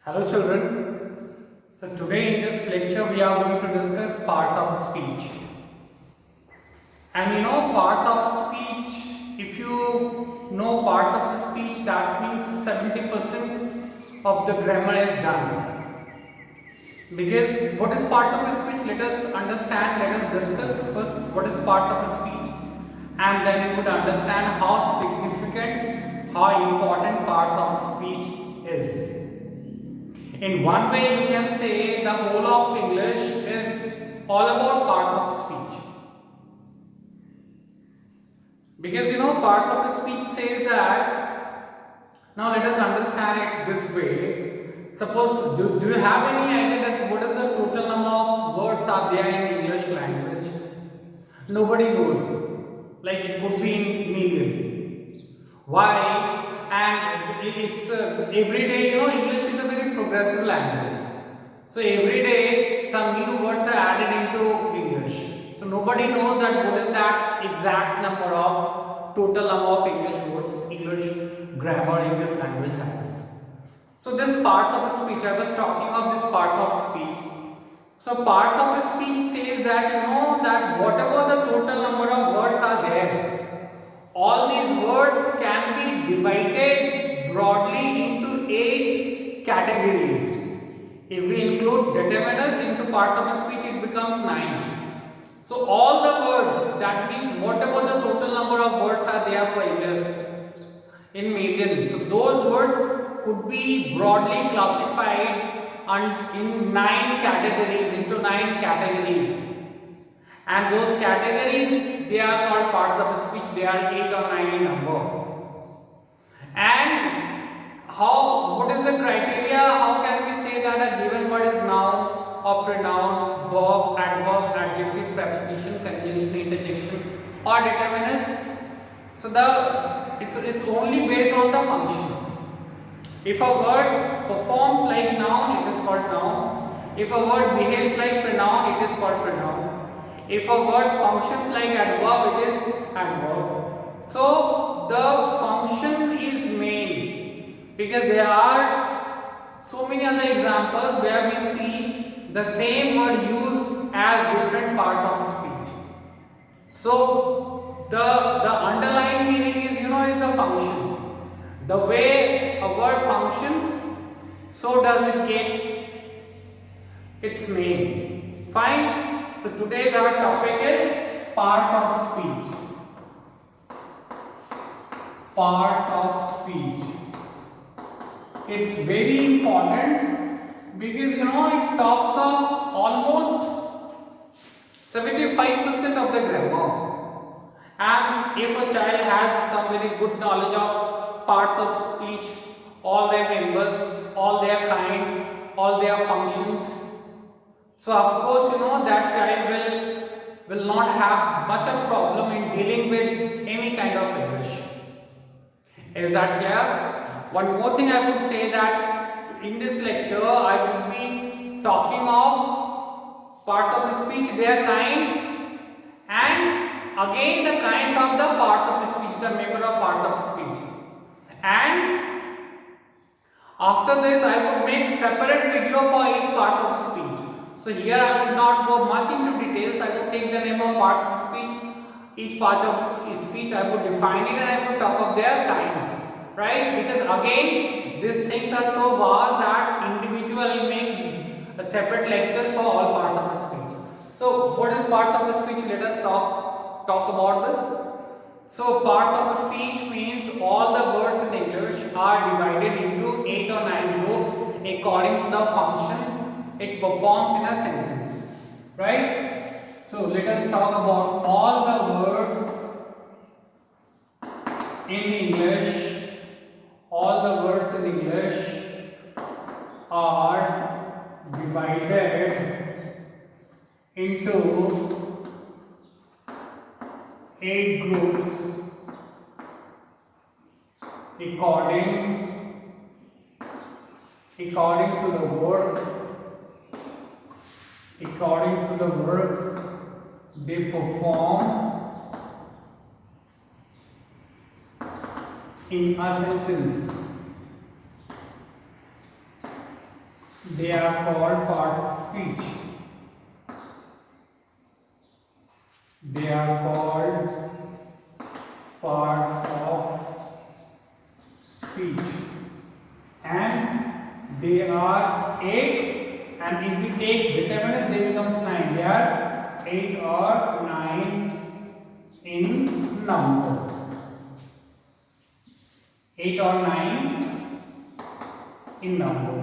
Hello children. So today in this lecture we are going to discuss parts of speech. And parts of speech, if you know parts of the speech, that means 70% of the grammar is done. Because what is parts of the speech? Let us understand, let us discuss first what is parts of the speech, and then you could understand how significant, how important parts of speech is. In one way, you can say the whole of English is all about parts of speech. Because parts of the speech says that, now let us understand it this way. Suppose, do you have any idea that what is the total number of words are there in English language? Nobody knows. Like it could be in million. Why? And it's every day, English is a very progressive language. So every day some new words are added into English. So nobody knows that what is that exact number of total number of English words, English grammar, English language has. So this parts of speech, I was talking of this parts of speech. So parts of the speech says that that whatever the total number of words are there, all these words can be divided broadly into 8 categories. If we include determiners into parts of the speech, it becomes 9. So all the words, that means whatever the total number of words are there for English in million. So those words could be broadly classified in 9 categories, into 9 categories. And those categories, they are called parts of speech. They are 8 or 9 in number. And what is the criteria? How can we say that a given word is noun or pronoun, verb, adverb, adjective, preposition, conjunction, interjection, or determiners? So it's only based on the function. If a word performs like noun, it is called noun. If a word behaves like pronoun, it is called pronoun. If a word functions like adverb, it is adverb. So the function is main, because there are so many other examples where we see the same word used as different parts of speech. So the underlying meaning is is the function. The way a word functions, so does it get its name. Fine. So today's our topic is parts of speech. Parts of speech. It's very important because it talks of almost 75% of the grammar. And if a child has some very good knowledge of parts of speech, all their members, all their kinds, all their functions, so of course that child will not have much of problem in dealing with any kind of English. Is that clear? One more thing I would say, that in this lecture I will be talking of parts of speech, their kinds, and again the kinds of the parts of speech, the member of parts of speech. And after this I would make separate video for each part of speech. So here I would not go much into details. I would take the name of parts of speech, each part of speech I would define it, and I would talk of their kinds, right? Because again these things are so vast that individual will make separate lectures for all parts of the speech. So what is parts of the speech? Let us talk about this. So parts of speech means all the words in English are divided into 8 or 9 groups according to the function it performs in a sentence, right? So let us talk about all the words in English. All the words in English are divided into 8 groups according to the work they perform in a sentence. They are called parts of speech. They are called parts of speech, and they are 8, and if we take determinants they becomes 9. They are 8 or 9 in number. 8 or 9 in number.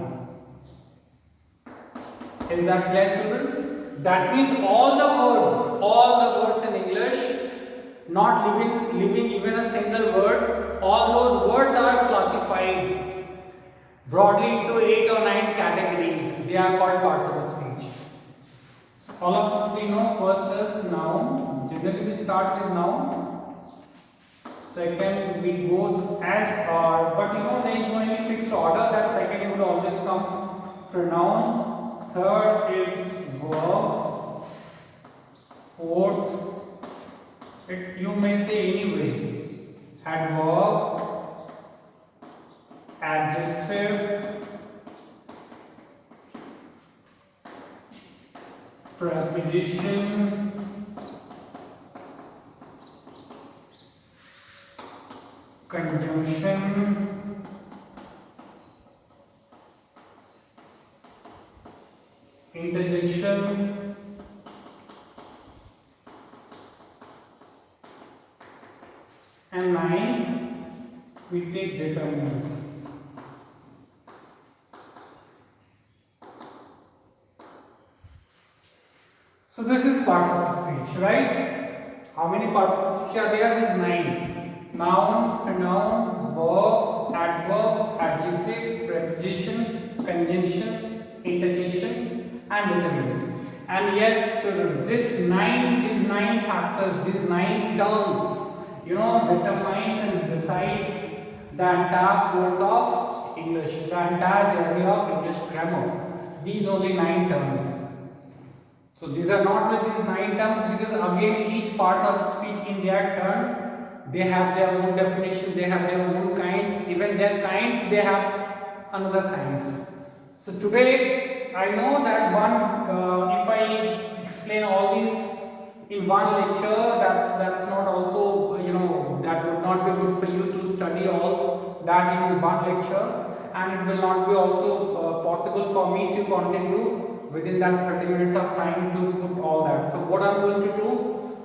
Is that clear, children? That means all the words in English, not living even a single word, all those words are classified broadly into 8 or 9 categories. They are called parts of speech. So all of us we know, first is noun. Generally we start with noun. Second we go as or, but there is no any fixed order. That second would always come pronoun. Third is verb. Fourth, you may say anyway, adverb, adjective, preposition, conjunction, interjection, and 9 we take determinants. So this is parts of speech, right? How many parts of speech are there? Is 9. Noun, pronoun, verb, adverb, adjective, preposition, conjunction, interjection, and determinants. And yes, children, this 9 factors, these 9 terms, determines and decides the entire course of English, the entire journey of English grammar. These only 9 terms. So these are not with these 9 terms, because again each part of speech in their turn, they have their own definition, they have their own kinds, even their kinds they have another kinds. So today I know that if I explain all these in one lecture, that's not also, that would not be good for you to study all that in one lecture, and it will not be also possible for me to continue within that 30 minutes of time to put all that. So what I'm going to do,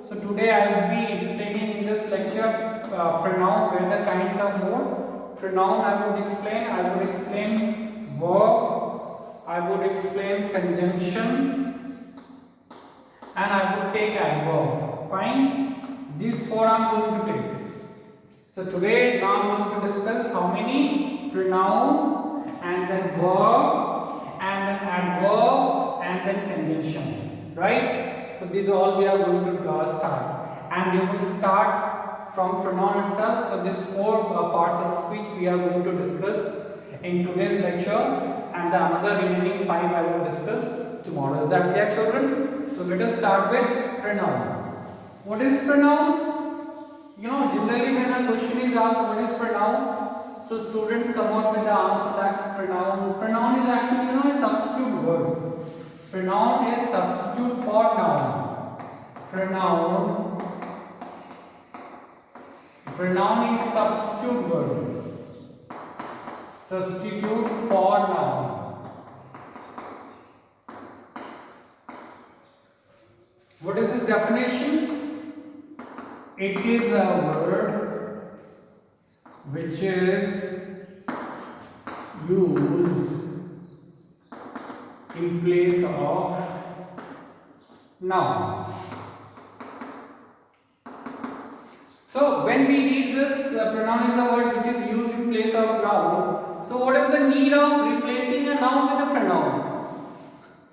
so today I will be explaining in this lecture pronoun, where the kinds are more. Pronoun I would explain verb, I would explain conjunction, and I would take adverb. Fine, these 4 I'm going to take. So today now I'm going to discuss how many pronoun, and then verb, and then adverb, and then conjunction, right? So these all we are going to start, and we will start from pronoun itself. So these 4 parts of speech we are going to discuss in today's lecture, and the another remaining 5 I will discuss tomorrow. Is that clear, children? So let us start with pronoun. What is pronoun? Generally when a question is asked what is pronoun, so students come out with the answer that pronoun is actually a substitute word. Pronoun is substitute for noun. Pronoun is substitute word. Substitute for noun. What is its definition? It is a word which is used in place of noun. So when we read this, pronoun is a word which is used in place of noun. So what is the need of replacing a noun with a pronoun?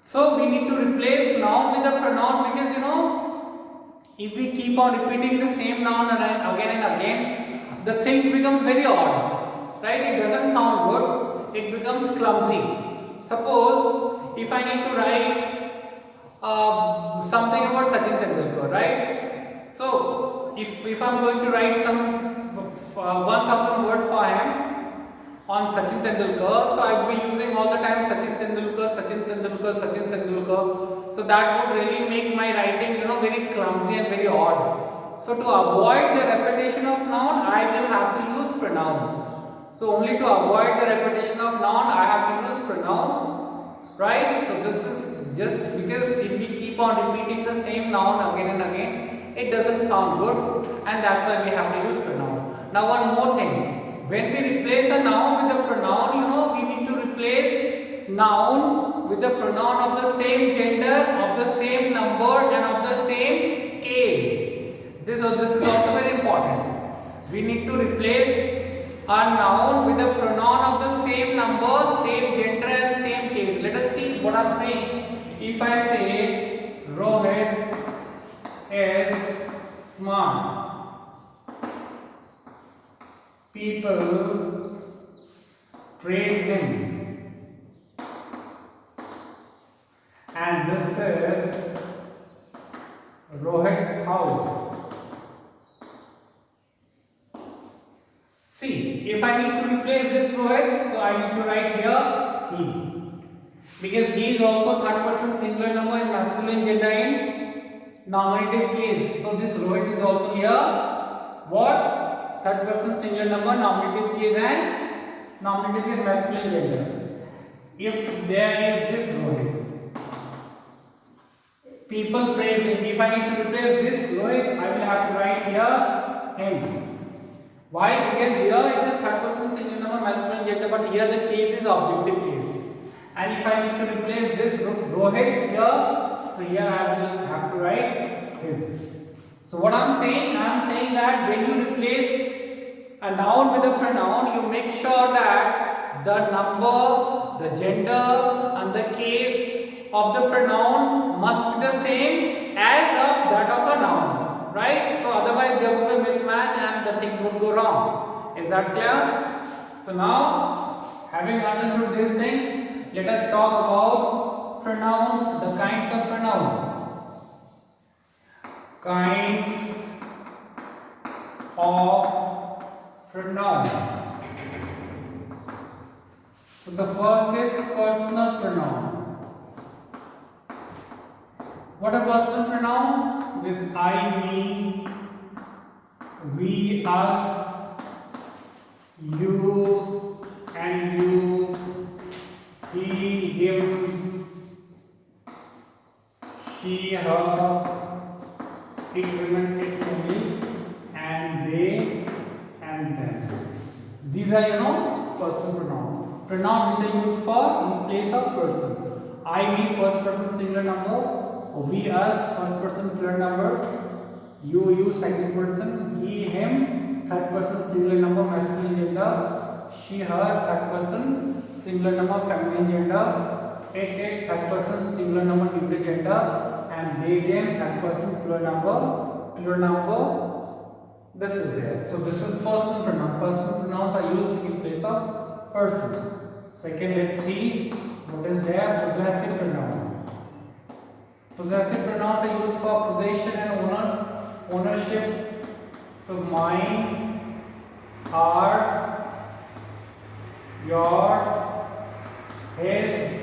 So we need to replace noun with a pronoun, because if we keep on repeating the same noun again and again, the things becomes very odd, right? It doesn't sound good, it becomes clumsy. Suppose if I need to write something about Sachin Tendulkar, right? So if I'm going to write some 1000 words for him on Sachin Tendulkar, so I will be using all the time Sachin Tendulkar Tendulkar, Sachin Tendulkar. So that would really make my writing, very clumsy and very odd. So to avoid the repetition of noun, I will have to use pronoun. So only to avoid the repetition of noun, I have to use pronoun, right? So this is just because if we keep on repeating the same noun again and again, it doesn't sound good, and that's why we have to use pronoun. Now one more thing. When we replace a noun with a pronoun, we need to replace noun with the pronoun of the same gender, of the same number, and of the same case. This is also very important. We need to replace a noun with a pronoun of the same number, same gender, and same case. Let us see what I'm saying. If I say Rohit is smart, people praise him, and this is Rohit's house. See, if I need to replace this Rohit, so I need to write here he, because he is also third person singular number in masculine gender in nominative case. So this Rohit is also here what? Third person singular number, nominative case, and nominative is masculine gender. If there is this Rohit, people praise him. If I need to replace this Rohit, I will have to write here him. Why? Because here it is third person singular number, masculine gender, but here the case is objective case. And if I need to replace this Rohit here, so here I will have to write his. So what I'm saying that when you replace a noun with a pronoun, you make sure that the number, the gender, and the case of the pronoun must be the same as of that of a noun, right? So otherwise there would be a mismatch and the thing would go wrong. Is that clear? So now, having understood these things, let us talk about pronouns, the kinds of pronouns. Kinds of pronoun. So the first is personal pronoun. What a personal pronoun? This I, me, we, us, you and you, he, him, she, her, it, women, it's only, and they and them. These are personal pronoun. Pronoun which are used for in place of person. I, me, first person singular number. We, us, first person plural number. You, second person. He, him, third person singular number, masculine gender. She, her, third person singular number, feminine gender. It, third person singular number, neuter gender. And they, them, third person plural number. This is there. So this is personal pronoun. Personal pronouns are used in place of person. Second, let's see what is there. Possessive pronoun. Possessive pronouns are used for possession and ownership. So mine, ours, yours, his,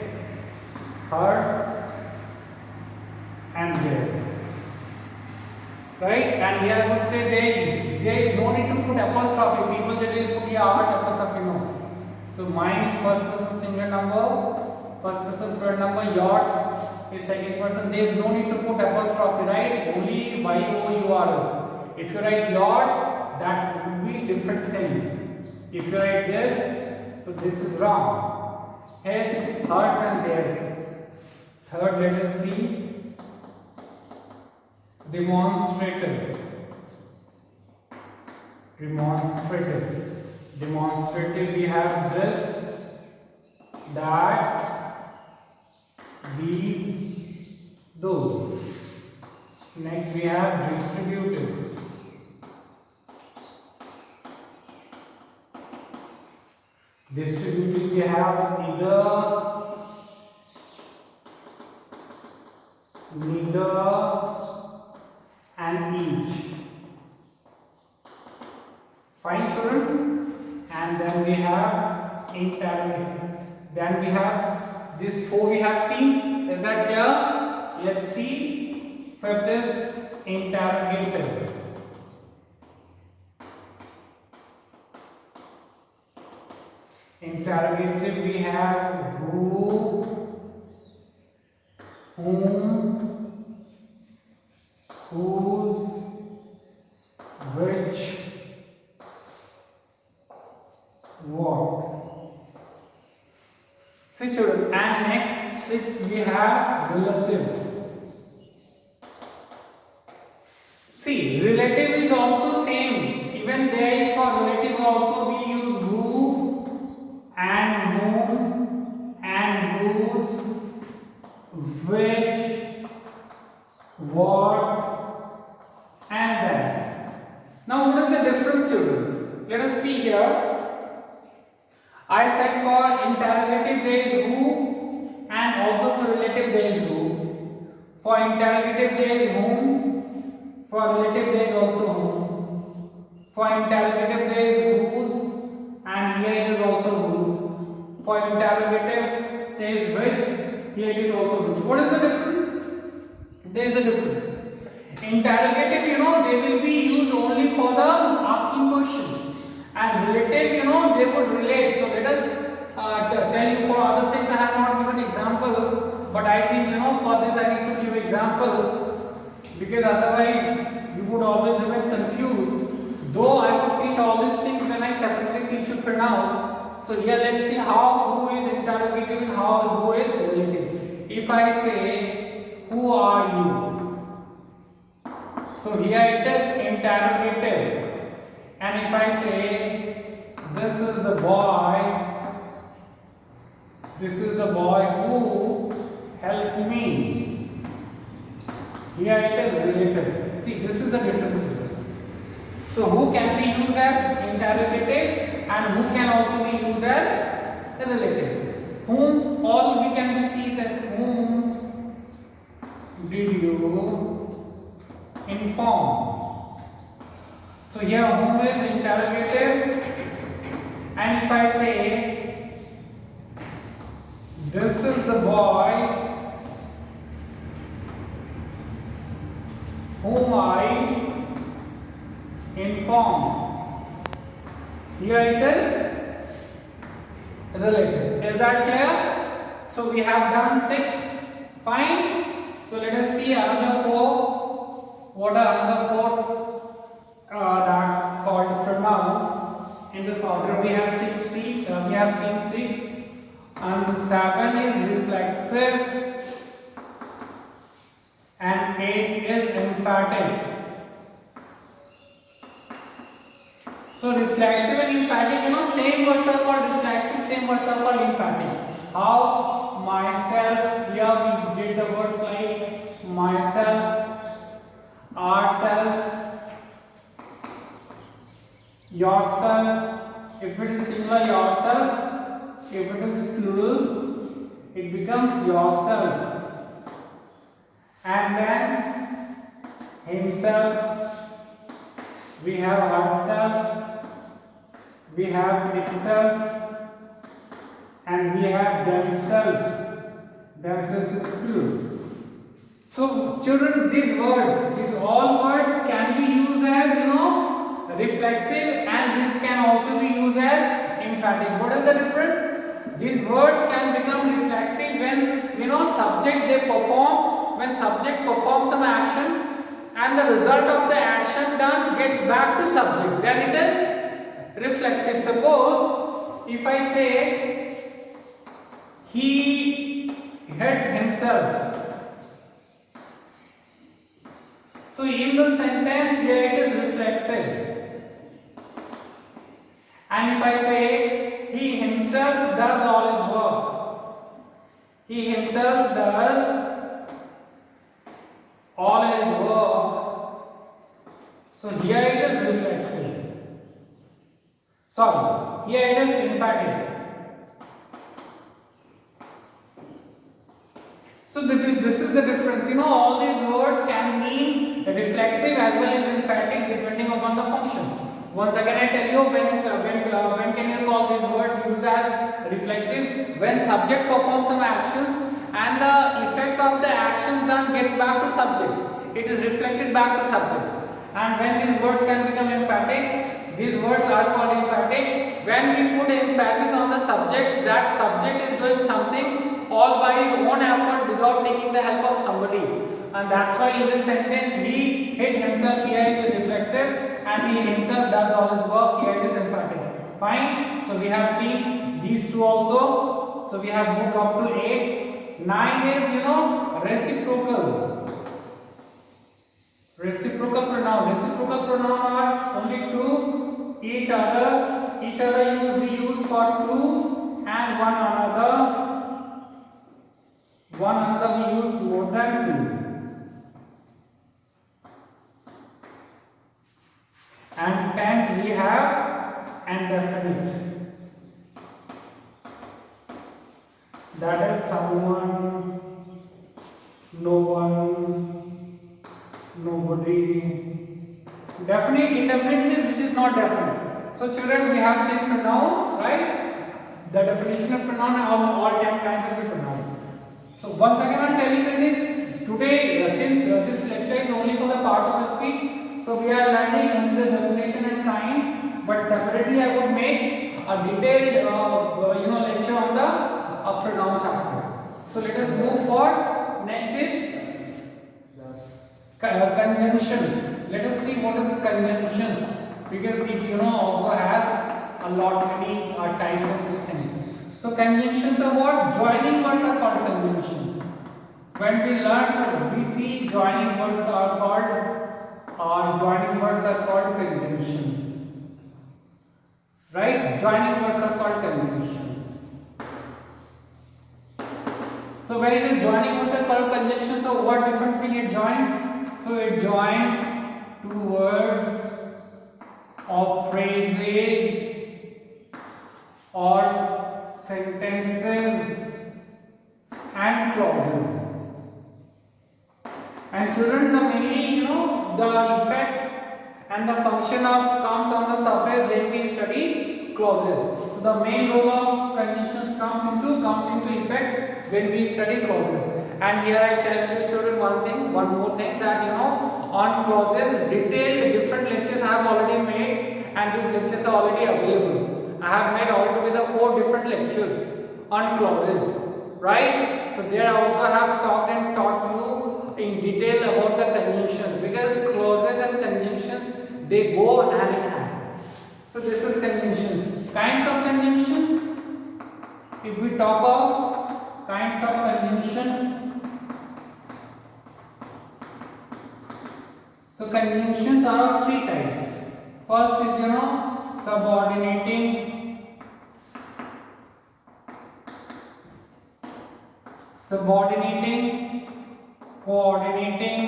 hers, and theirs. Right? And here I would say there is no need to put apostrophe. People generally put here ours apostrophe no. So mine is first person singular number, first person plural number, yours is second person. There is no need to put apostrophe, right? Only yours. If you write yours, that would be different things. If you write this, so this is wrong. His, hers, and theirs. Third, let us see. Demonstrative. Demonstrative, we have this, that, these, those. Next we have distributive. Distributive, we have either, neither, and each. Fine, children. And then we have intermediate. Then we have These four we have seen. Is that clear? Let's see. Fifth is interrogative. Interrogative we have who, whom, whose, which, what. See children, and next sixth we have relative. See, relative is also same. Even there is for relative also we use who and whom and whose, which, what and that. Now what is the difference children? Let us see here. I said for interrogative there is who and also for relative there is who. For interrogative there is whom, for relative there is also whom. For interrogative there is whose and here it is also whose. For interrogative there is which, here it is also which. What is the difference? There is a difference. Interrogative, they will be used only for the asking questions. And relative, they would relate. So let us tell you for other things I have not given example, but I think for this I need to give example because otherwise you would always remain confused. Though I would teach all these things when I separately teach you pronoun. So here let's see how who is interrogative and how who is relative. If I say who are you? So here it is interrogative. And if I say this is the boy who helped me, here it is relative. See, this is the difference here. So who can be used as interrogative and who can also be used as a relative. Whom, all we can be see that whom did you inform? So here whom is interrogative, and if I say this is the boy whom I informed, here it is relative. Is that clear? So we have done 6. Fine. So let us see another 4. What are another 4? That called pronoun. In this order we have seen 6, and the 7 is reflexive and 8 is emphatic. So reflexive and emphatic, same words are called reflexive, same words are called emphatic. How? Myself, here we did the words like myself, ourselves, yourself. If it is singular, yourself. If it is plural, it becomes yourself. And then himself, we have ourselves, we have itself, and we have themselves. Themselves is plural. So children, these all words can be used as reflexive, and this can also be used as emphatic. What is the difference? These words can become reflexive when subject they perform, when subject performs some action and the result of the action done gets back to subject, then it is reflexive. Suppose if I say he hit himself, so in the sentence here it is reflexive. And if I say he himself does all his work, he himself does all his work, so here it is reflexive. Sorry, here it is emphatic. So this is the difference. All these words can mean reflexive as well as emphatic depending upon the function. Once again I tell you, when can you call these words used as reflexive? When subject performs some actions and the effect of the actions done gets back to subject. It is reflected back to subject. And when these words can become emphatic, these words are called emphatic. When we put emphasis on the subject, that subject is doing something all by his own effort without taking the help of somebody. And that's why in this sentence he himself here is reflexive and he himself does all his work, here it is emphatic. Fine. So we have seen these two also. So we have moved up to 8. 9 is reciprocal. Reciprocal pronoun. Reciprocal pronoun are only two. Each other we use for two, and one another we use more than two. And 10th we have indefinite. That is someone, no one, nobody. Definite, indefinite is which is not definite. So children, we have seen pronoun, right? The definition of pronoun are all 10 kinds of pronoun. So once again I am telling you this today, since this lecture is only for the parts of the speech. So we are learning only the definition and kinds, but separately I would make a detailed lecture on the pronoun chapter. So let us move for next is conjunctions. Let us see what is conjunctions, because it also has a lot many types of things. So conjunctions are what? Joining words are called conjunctions. When we learn, so we see joining words are called conjunctions. Right? Joining words are called conjunctions. So when it is joining words are called conjunctions, so what different thing it joins? So it joins two words or phrases or sentences and clauses. And children, the mainly the effect and the function comes on the surface when we study clauses. So the main role of conjunctions comes into effect when we study clauses. And here I tell you children one more thing, that on clauses detailed different lectures I have already made, and these lectures are already available. I have made altogether 4 different lectures on clauses, right? So there I also have talked you in detail about the conjunctions, because clauses and conjunctions, they go hand in hand. So this is conjunctions. Kinds of conjunctions. If we talk of kinds of conjunction, so conjunctions are of 3 types. First is subordinating, coordinating,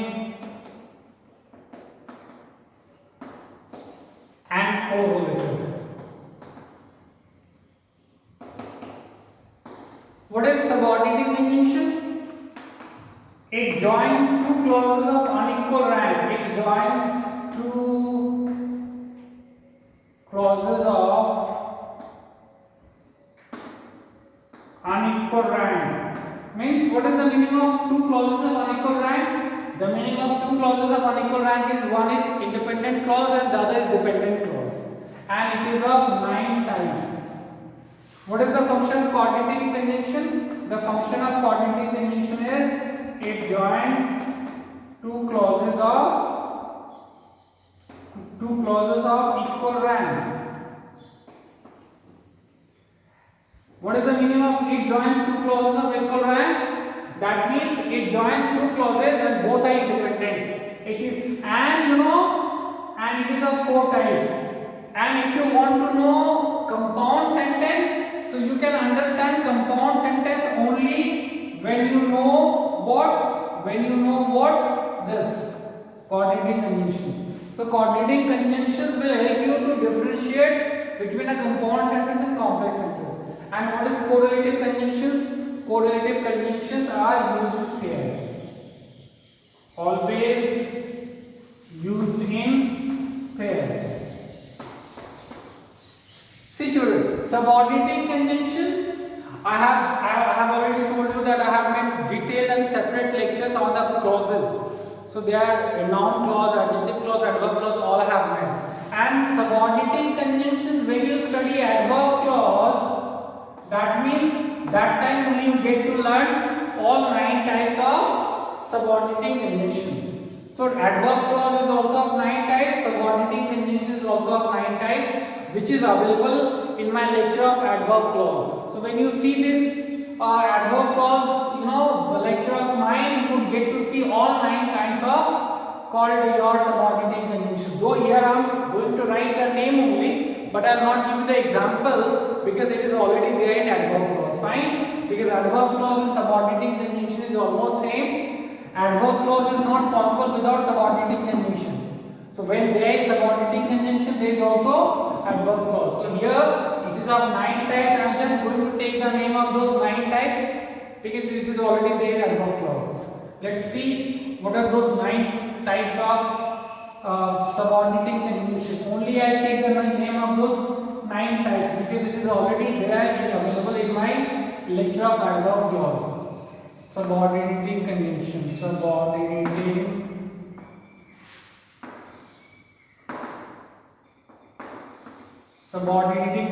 and correlative. What is subordinating conjunction? It joins 2 clauses of unequal rank. It joins 2 clauses of unequal rank. Means what is the meaning of 2 clauses of unequal rank? The meaning of 2 clauses of unequal rank is one is independent clause and the other is dependent clause. And it is of 9 types. What is the function of coordinating conjunction? The function of coordinating conjunction is it joins 2 clauses of equal rank. What is the meaning of it joins 2 clauses of equal rank? That means it joins 2 clauses and both are independent. It is and it is of 4 types. And if you want to know compound sentence, so you can understand compound sentence only when you know what this coordinating conjunctions. So coordinating conjunctions will help you to differentiate between a compound sentence and complex sentence. And what is correlative conjunctions? Correlative conjunctions are used with pair. Always used in pair. children, subordinating conjunctions. I have already told you that I have made detailed and separate lectures on the clauses. So they are noun clause, adjective clause, adverb clause, all I have made. And subordinating conjunctions, when you study adverb clause, that means that time only you get to learn all 9 types of subordinating conjunction. So adverb clause is also of 9 types, subordinating conjunction is also of 9 types, which is available in my lecture of adverb clause. So when you see this adverb clause, lecture of mine, you would get to see all 9 kinds of called your subordinating conjunction. Though here I am going to write the name only, but I will not give you the example because it is already there in adverb clause. Fine, because adverb clause and subordinating conjunction is almost same. Adverb clause is not possible without subordinating conjunction. So when there is subordinating conjunction, there is also adverb clause. So here it is of 9 types. I am just going to take the name of those 9 types because it is already there in adverb clause. Let's see what are those 9 types of subordinating conjunction. Only I take the name of those 9 types because it is already there and available in my lecture of adverb clause. Subordinating conjunction, subordinating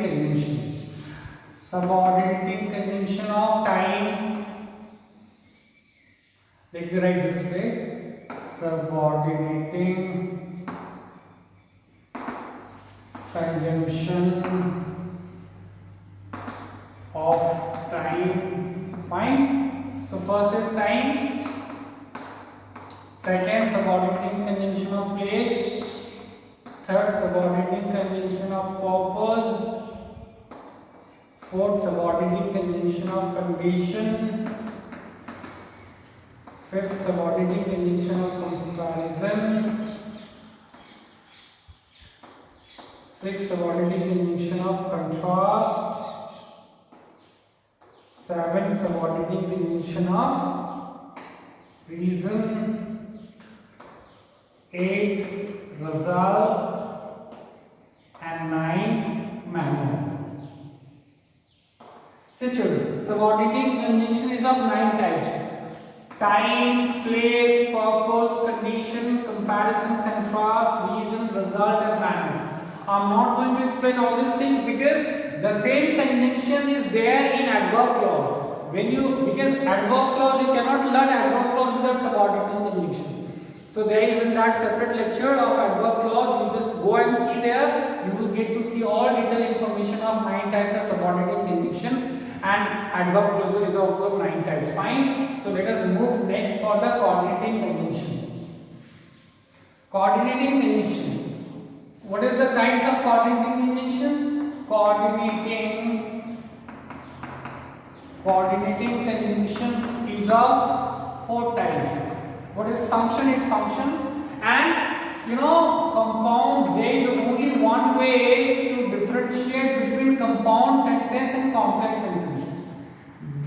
conjunction, subordinating conjunction of time. Let me write this way: subordinating conjunction of time. Fine. So first is time, second subordinating conjunction of place, third subordinating conjunction of purpose, fourth subordinating conjunction of condition, fifth subordinating conjunction of comparison, sixth subordinating conjunction of contrast, seventh subordinating conjunction of reason, eighth result, and ninth manner. So children, subordinating conjunction is of 9 types: time, place, purpose, condition, comparison, contrast, reason, result, and manner. I am not going to explain all these things because the same conjunction is there in adverb clause. Because adverb clause, you cannot learn adverb clause without subordinating conjunction. So there is in that separate lecture of adverb clause. You just go and see there. You will get to see all detailed information of 9 types of subordinating conjunction. And adverb clause is also 9 types. Fine. So let us move next for the coordinating conjunction. Coordinating conjunction. What is the kinds of coordinating conjunction? Coordinating conjunction is of 4 types. What is function? It's function. And compound, there is only one way to differentiate between compound sentence and complex sentence,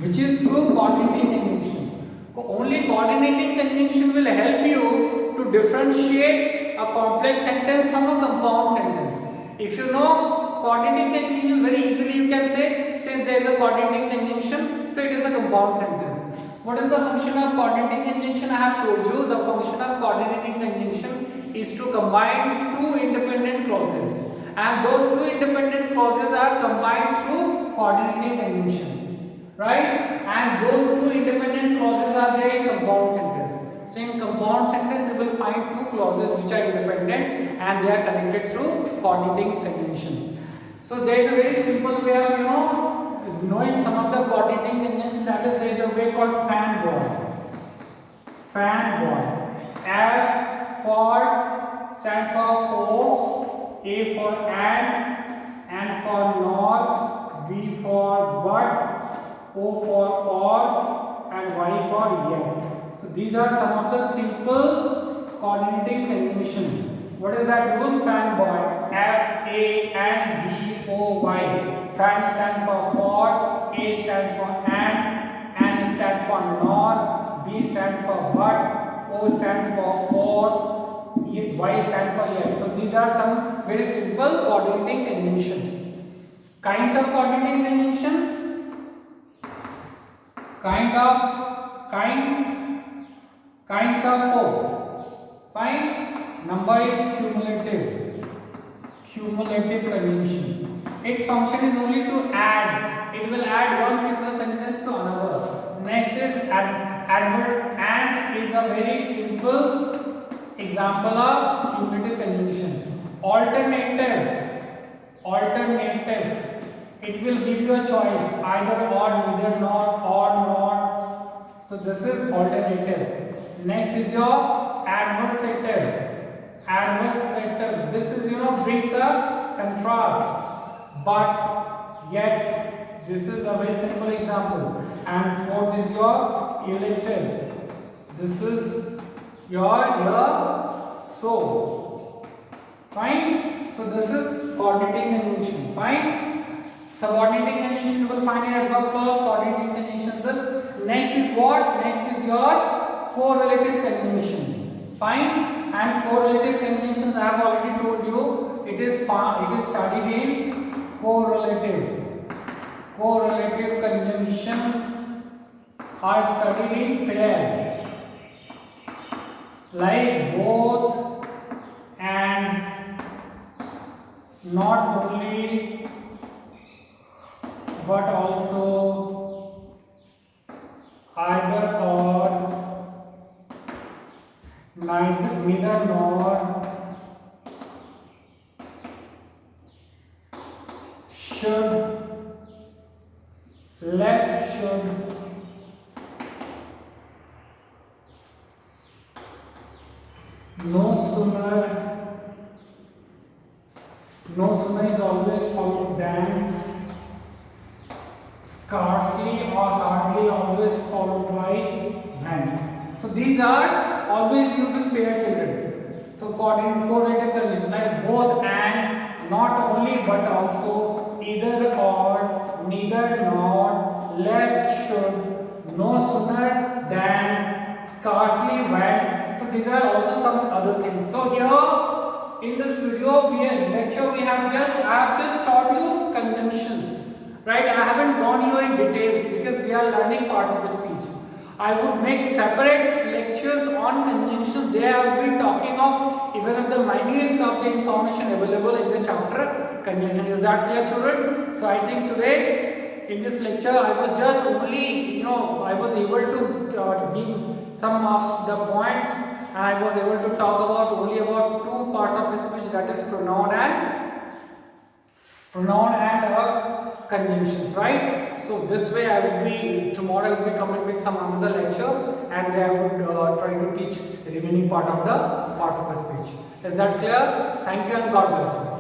which is through coordinating conjunction. Only coordinating conjunction will help you to differentiate a complex sentence from a compound sentence. If you know coordinating conjunction, very easily you can say, since there is a coordinating conjunction, so it is a compound sentence. What is the function of coordinating conjunction? I have told you the function of coordinating conjunction is to combine 2 independent clauses, and those 2 independent clauses are combined through coordinating conjunction, right? And those 2 independent clauses are there in compound sentence. So in compound sentence you will find 2 clauses which are independent and they are connected through coordinating conjunction. So there is a very simple way of knowing some of the coordinating conjunctions, that is there is a way called fan boy. Fan boy. F for stands for A for and, N for nor, B for but, O for or, and Y for yet. So these are some of the simple coordinating conjunction. What is that rule? Fan boy. F, A, and B, O, Y. Fan stands for, A stands for and, N stands for nor, B stands for but, O stands for or, Y stands for yet. So these are some very simple coordinating conjunction. Kinds of coordinating conjunction. Kinds of 4. Fine. Number is cumulative. Cumulative conjunction. Its function is only to add. It will add one single sentence to another. Next is adverb and is a very simple example of cumulative conjunction. Alternative. It will give you a choice, either or, neither nor, or not. So this is alternative. Next is your adversative. This is brings a contrast, but yet this is a very simple example. And fourth is your elative. This is your so. Fine. So this is coordinating conjunction. Fine. Subordinating conjunction you will find in adverb clause. Coordinating conjunction this. Next is what? Next is your correlative conjunction. Fine. And correlative conjunctions I have already told you. It is studied in correlative. Correlative conjunctions are studied in pair. Like both and, not only but also, either or, neither nor, should, less should, no sooner is always followed than, scarcely or hardly always followed by when. So these are always used in pair, children. So correlative conjunction like both and, not only but also, either or, neither nor, lest should, no sooner than, scarcely when. So these are also some other things. So here in this video, I have just taught you conjunctions, right? I haven't gone you in details because we are learning parts of the speech. I would make separate lectures on conjunctions. There I will be talking of even of the minutest of the information available in the chapter conjunction. Is that clear, children? So I think today in this lecture I was just only I was able to give some of the points, and I was able to talk only about two parts of the speech, that is pronoun and conjunctions, right? So this way tomorrow I will be coming with some another lecture, and I would try to teach the remaining part of the parts of the speech. Is that clear? Thank you and God bless you.